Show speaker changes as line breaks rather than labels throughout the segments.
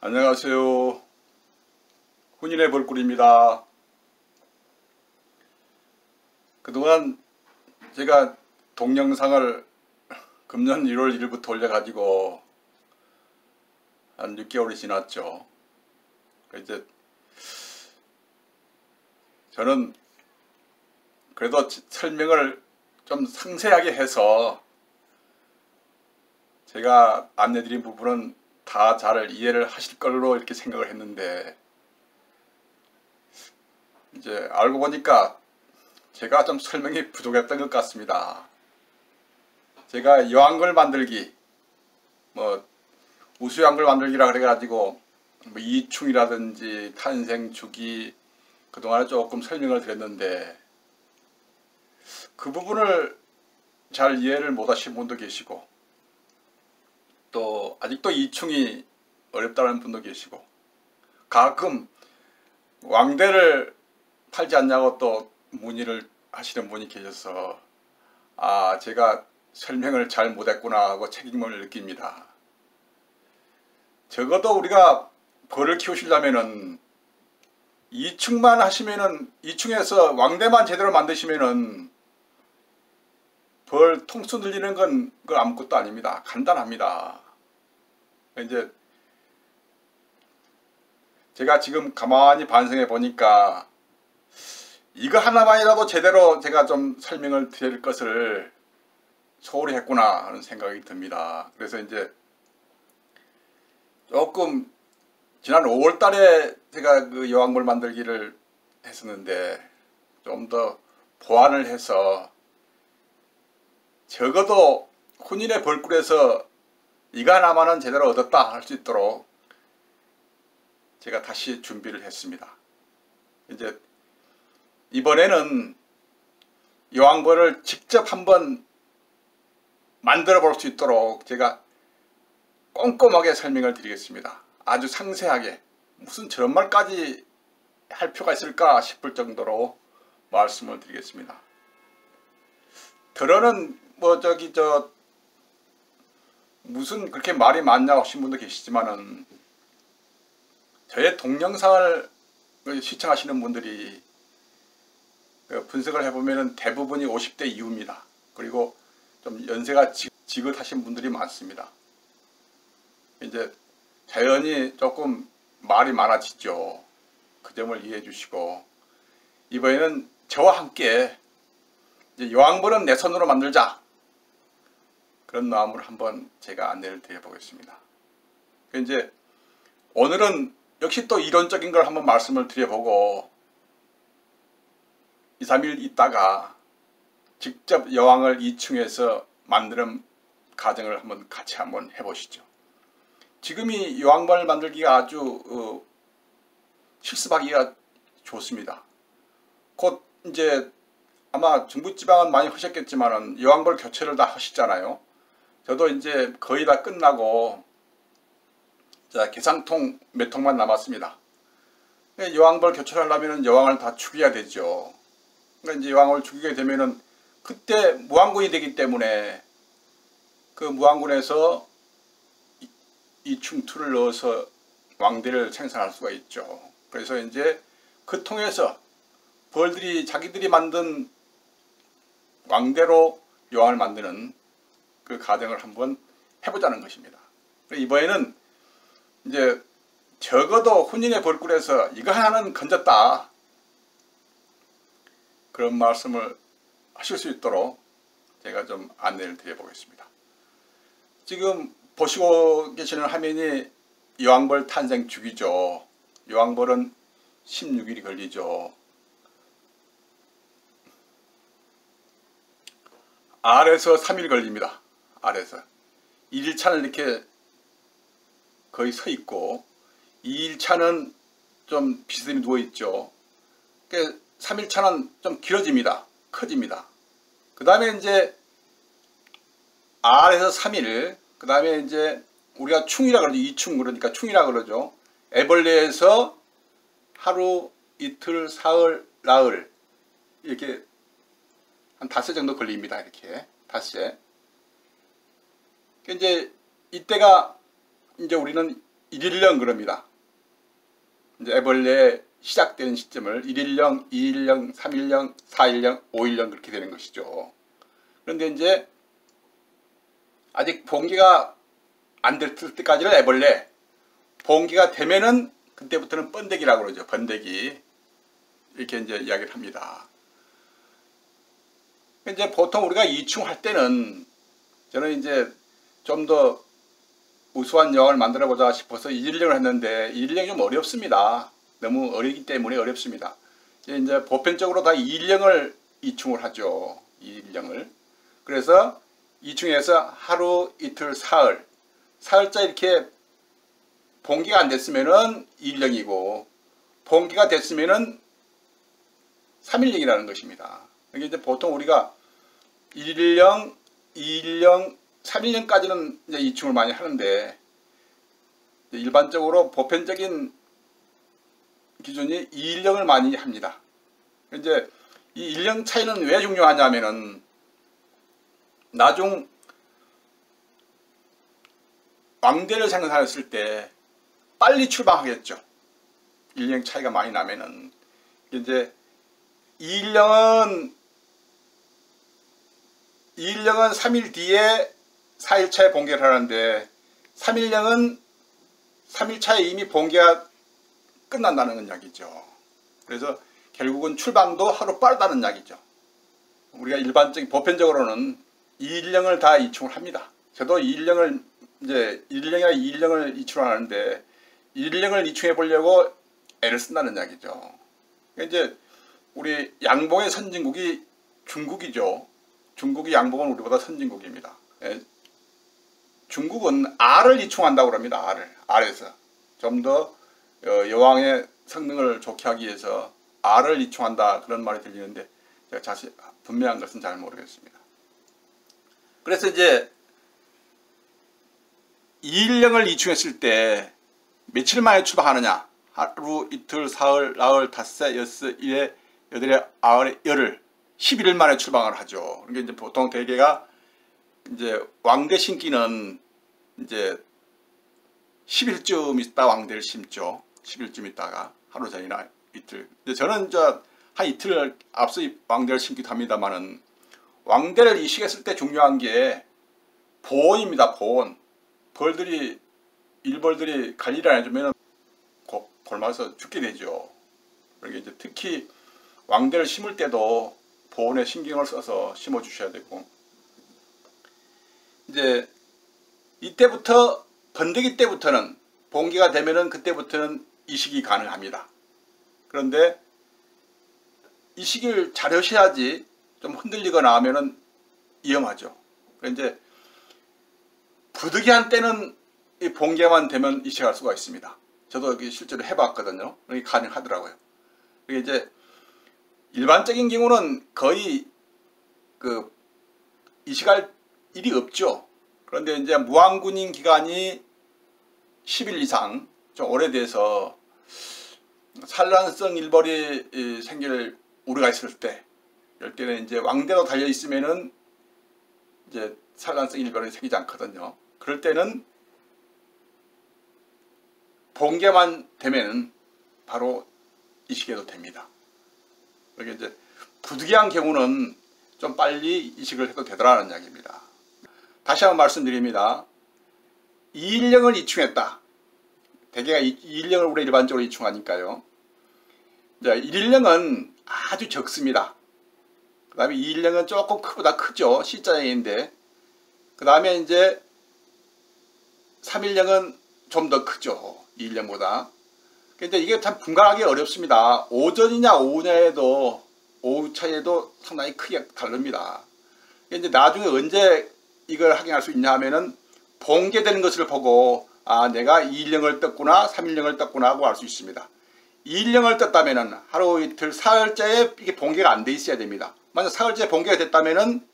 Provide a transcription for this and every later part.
안녕하세요. 훈인의 벌꿀입니다. 그동안 제가 동영상을 금년 1월 1일부터 올려가지고 한 6개월이 지났죠. 이제 저는 그래도 설명을 좀 상세하게 해서 제가 안내드린 부분은 다 잘 이해를 하실 걸로 이렇게 생각을 했는데, 이제 알고 보니까 제가 좀 설명이 부족했던 것 같습니다. 제가 여왕걸 만들기, 우수여왕걸 만들기라 그래가지고 이충이라든지 탄생주기 그동안에 조금 설명을 드렸는데, 그 부분을 잘 이해를 못 하신 분도 계시고, 또 아직도 이충이 어렵다는 분도 계시고, 가끔 왕대를 팔지 않냐고 또 문의를 하시는 분이 계셔서 제가 설명을 잘 못했구나 하고 책임을 느낍니다. 적어도 우리가 벌을 키우시려면은 이충만 하시면은, 이충에서 왕대만 제대로 만드시면은 벌 통수 늘리는 건 아무것도 아닙니다. 간단합니다. 이제 제가 지금 가만히 반성해 보니까 이거 하나만이라도 제대로 제가 좀 설명을 드릴 것을 소홀히 했구나 하는 생각이 듭니다. 그래서 이제 조금 지난 5월 달에 제가 그 여왕벌 만들기를 했었는데, 좀 더 보완을 해서 적어도 훈인의 벌꿀에서 이거 하나만은 제대로 얻었다 할 수 있도록 제가 다시 준비를 했습니다. 이제 이번에는 여왕벌을 직접 한번 만들어 볼 수 있도록 제가 꼼꼼하게 설명을 드리겠습니다. 아주 상세하게, 무슨 저런 말까지 할 필요가 있을까 싶을 정도로 말씀을 드리겠습니다. 들어는 무슨 그렇게 말이 많냐 하신 분도 계시지만은, 저의 동영상을 시청하시는 분들이 분석을 해보면 대부분이 50대 이후입니다. 그리고 좀 연세가 지긋하신 분들이 많습니다. 이제 자연히 조금 말이 많아지죠. 그 점을 이해해 주시고, 이번에는 저와 함께 이제 여왕벌은 내 손으로 만들자, 그런 마음으로 한번 제가 안내를 드려 보겠습니다. 이제 오늘은 역시 또 이론적인 걸 한번 말씀을 드려보고 2, 3일 있다가 직접 여왕을 이충해서 만드는 과정을 같이 한번 해보시죠. 지금이 여왕벌 만들기가 아주 실습하기가 좋습니다. 곧 이제 아마 중부지방은 많이 하셨겠지만은 여왕벌 교체를 다 하시잖아요. 저도 이제 거의 다 끝나고 개상통 몇 통만 남았습니다. 여왕벌 교체를 하려면 여왕을 다 죽여야 되죠. 그러니까 이제 여왕을 죽이게 되면은 그때 무왕군이 되기 때문에 그 무왕군에서 이충투를 넣어서 왕대를 생산할 수가 있죠. 그래서 이제 그 통해서 벌들이 자기들이 만든 왕대로 여왕을 만드는 그 과정을 한번 해보자는 것입니다. 이번에는 이제 적어도 훈인의 벌꿀에서 이거 하나는 건졌다, 그런 말씀을 하실 수 있도록 제가 좀 안내를 드려 보겠습니다. 지금 보시고 계시는 화면이 여왕벌 탄생 주기죠. 여왕벌은 16일이 걸리죠. 알에서 3일 걸립니다. 알에서 1일차는 이렇게 거의 서 있고, 2일차는 좀 비스듬히 누워 있죠. 3일차는 좀 길어집니다. 커집니다. 그 다음에 이제 R에서 3일, 그 다음에 이제 우리가 충이라 그러죠. 이충, 그러니까 충이라 그러죠. 애벌레에서 하루, 이틀, 사흘, 나흘, 이렇게 한 닷새 정도 걸립니다. 이렇게 닷새. 이제 이때가 이제 우리는 1일령 그럽니다. 이제 애벌레 시작되는 시점을 1일령, 2일령, 3일령, 4일령, 5일령 그렇게 되는 것이죠. 그런데 이제 아직 봉기가 안 됐을 때까지는 애벌레, 봉기가 되면은 그때부터는 번데기라고 그러죠. 번데기. 이렇게 이제 이야기를 합니다. 이제 보통 우리가 이충할 때는 저는 이제 좀 더 우수한 여왕을 만들어 보자 싶어서 1일령을 했는데 1일령이 좀 어렵습니다. 너무 어리기 때문에 어렵습니다. 이제 보편적으로 다 2일령을 이충을 하죠. 2일령을. 그래서 이충해서 하루, 이틀, 사흘. 사흘자 이렇게 봉기가 안 됐으면은 2일령이고 봉기가 됐으면은 3일령이라는 것입니다. 이게 이제 보통 우리가 1일령, 2일령, 3일령까지는 이제 이충을 많이 하는데 일반적으로 보편적인 기준이 2일령을 많이 합니다. 이제 이 1령 차이는 왜 중요하냐면은 나중 왕대를 생산했을 때 빨리 출방하겠죠. 1령 차이가 많이 나면은 이제 2일령은 3일 뒤에 4일차에 봉개를 하는데 3일령은 3일차에 이미 봉개가 끝난다는 이야기죠. 그래서 결국은 출방도 하루 빠르다는 이야기죠. 우리가 일반적인 보편적으로는 2일령을 다 이충을 합니다. 저도 2일령을 이제 1일령이나 2일령을 이충하는데 1일령을 이충해 보려고 애를 쓴다는 이야기죠. 이제 우리 양봉의 선진국이 중국이죠. 중국이 양봉은 우리보다 선진국입니다. 중국은 알을 이충한다고 합니다. 알에서 좀 더 여왕의 성능을 좋게 하기 위해서 알을 이충한다 그런 말이 들리는데 제가 자세히 분명한 것은 잘 모르겠습니다. 그래서 이제 2일령을 이충했을 때 며칠 만에 출방하느냐? 하루, 이틀, 사흘, 나흘, 닷새, 엿새, 일회, 여덟에, 아흘에, 열흘 11일 만에 출방을 하죠. 그러니까 이제 보통 대개가 이제 왕대 심기는 이제 10일쯤 있다 왕대를 심죠. 10일쯤 있다가 하루 전이나 이틀. 근데 저는 한 이틀 앞서 왕대를 심기도 합니다만은 왕대를 이식했을 때 중요한 게 보온입니다. 보온. 일벌들이 관리를 안 해주면 굶어서 죽게 되죠. 그러니까 이제 특히 왕대를 심을 때도 보온에 신경을 써서 심어 주셔야 되고 이제 이때부터 번데기 때부터는 봉기가 되면은 그때부터는 이식이 가능합니다. 그런데 이식을 잘 하셔야지 좀 흔들리거나 하면은 위험하죠. 이제 부득이한 때는 이 봉기만 되면 이식할 수가 있습니다. 저도 실제로 해봤거든요. 이게 가능하더라고요. 이게 이제 일반적인 경우는 거의 이식할 일이 없죠. 그런데 이제 무항군인 기간이 10일 이상 좀 오래돼서 산란성 일벌이 생길 우려가 있을 때, 이럴 때는 이제 왕대로 달려 있으면은 이제 산란성 일벌이 생기지 않거든요. 그럴 때는 봉개만 되면 바로 이식해도 됩니다. 그러니까 이제 부득이한 경우는 좀 빨리 이식을 해도 되더라는 이야기입니다. 다시 한번 말씀드립니다. 2일령을 이충했다. 대개가 2일령을 우리 일반적으로 이충하니까요. 1일령은 아주 적습니다. 그 다음에 2일령은 조금 크보다 크죠. C자형인데. 그 다음에 이제 3일령은 좀 더 크죠. 2일령보다. 근데 이게 참 분간하기 어렵습니다. 오전이냐 오후냐에도 오후 차이에도 상당히 크게 다릅니다. 이제 나중에 언제 이걸 확인할 수 있냐 하면은 봉개되는 것을 보고 아 내가 2일령을 떴구나 3일령을 떴구나 하고 알 수 있습니다. 2일령을 떴다면은 하루 이틀 사흘째에 이게 봉개가 안 돼 있어야 됩니다. 만약 사흘째 봉개가 됐다면은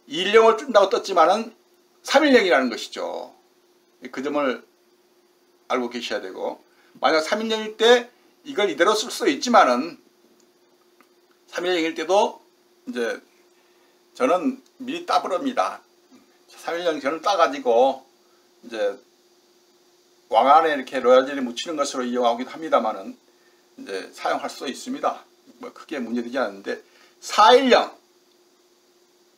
2일령을 뜬다고 떴지만은 3일령이라는 것이죠. 그 점을 알고 계셔야 되고 만약 3일령일 때 이걸 이대로 쓸 수 있지만은 3일령일 때도 이제 저는 미리 따버립니다. 3일령 저는 따가지고 이제 왕안에 이렇게 로얄젤리 묻히는 것으로 이용하기도 합니다만은 이제 사용할 수도 있습니다. 뭐 크게 문제되지 않는데 410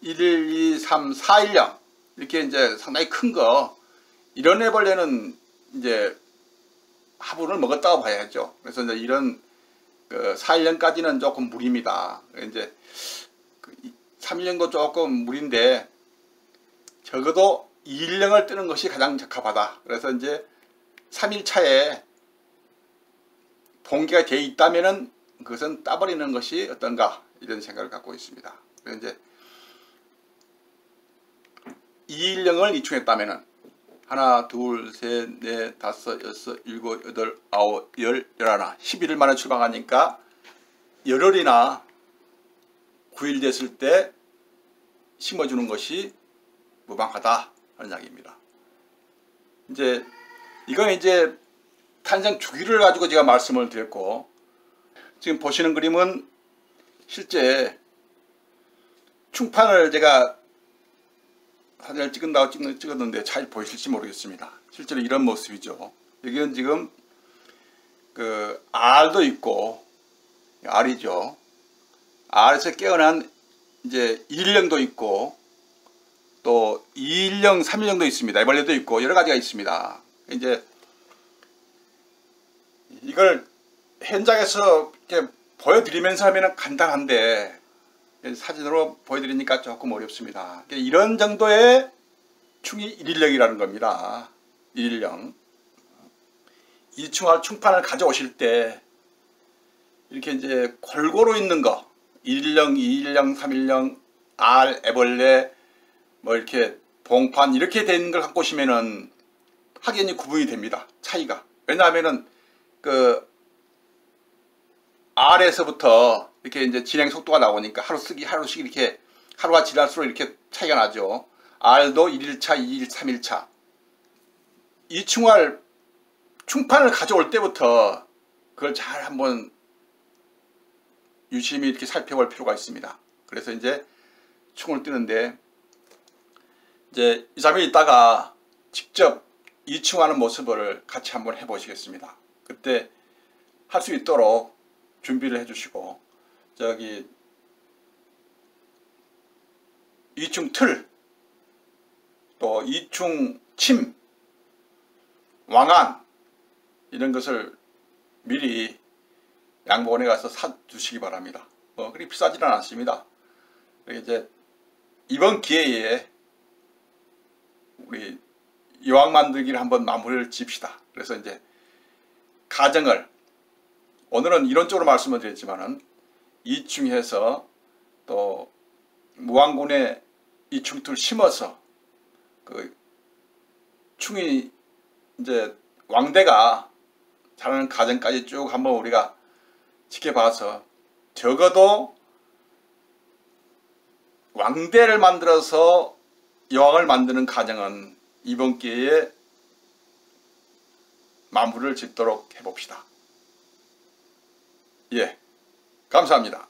1, 2, 3, 410 이렇게 이제 상당히 큰 거 이런 애벌레는 이제 화분을 먹었다고 봐야죠. 그래서 이제 이런 그 410까지는 조금 무리입니다. 이제 310도 조금 무리인데 적어도 210을 뜨는 것이 가장 적합하다. 그래서 이제 3일차에 봉기가 되어 있다면은 그것은 따버리는 것이 어떤가 이런 생각을 갖고 있습니다. 그래서 이제 210을 이충했다면은 하나, 둘, 셋, 넷, 다섯, 여섯, 일곱, 여덟, 아홉, 열, 열하나 11일 만에 출방하니까 열흘이나 9일 됐을 때 심어주는 것이 무방하다 하는 이야기입니다. 이제 이건 이제 탄생 주기를 가지고 제가 말씀을 드렸고 지금 보시는 그림은 실제 충판을 제가 사진을 찍은다고 찍었는데 잘 보이실지 모르겠습니다. 실제로 이런 모습이죠. 여기는 지금 그 알도 있고 알이죠. 알에서 깨어난 이제 1일령도 있고 또 2일령, 3일령도 있습니다. 애벌레도 있고 여러 가지가 있습니다. 이제 이걸 현장에서 이렇게 보여드리면서 하면 간단한데 사진으로 보여드리니까 조금 어렵습니다. 이런 정도의 충이 1일령이라는 겁니다. 1일령. 이 충판을 가져오실 때 이렇게 이제 골고루 있는 거 1일령, 2일령, 3일령, 알, 애벌레 뭐 이렇게 봉판 이렇게 된 걸 갖고 오시면은 확연히 구분이 됩니다. 차이가. 왜냐하면은 그 알에서부터 이렇게 이제 진행 속도가 나오니까 하루씩 이렇게 하루가 지날수록 이렇게 차이가 나죠. 알도 1일차, 2일, 3일차. 이 충판을 가져올 때부터 그걸 잘 한번 유심히 이렇게 살펴볼 필요가 있습니다. 그래서 이제 충을 뜨는데 이제 2, 3일 있다가 직접 이충하는 모습을 같이 한번 해보시겠습니다. 그때 할 수 있도록 준비를 해주시고 저기 이충 틀, 또 이충 침, 왕안 이런 것을 미리 양복원에 가서 사두시기 바랍니다. 그리 비싸지는 않습니다. 이제 이번 기회에 우리 여왕 만들기를 한번 마무리를 짓시다. 그래서 이제 가정을 오늘은 이론적으로 말씀을 드렸지만은 이충해서 또 무왕군에 이충틀 심어서 그 충이 이제 왕대가 자라는 가정까지 쭉 한번 우리가 지켜봐서 적어도 왕대를 만들어서 여왕을 만드는 가정은 이번 기회에 마무리를 짓도록 해봅시다. 예, 감사합니다.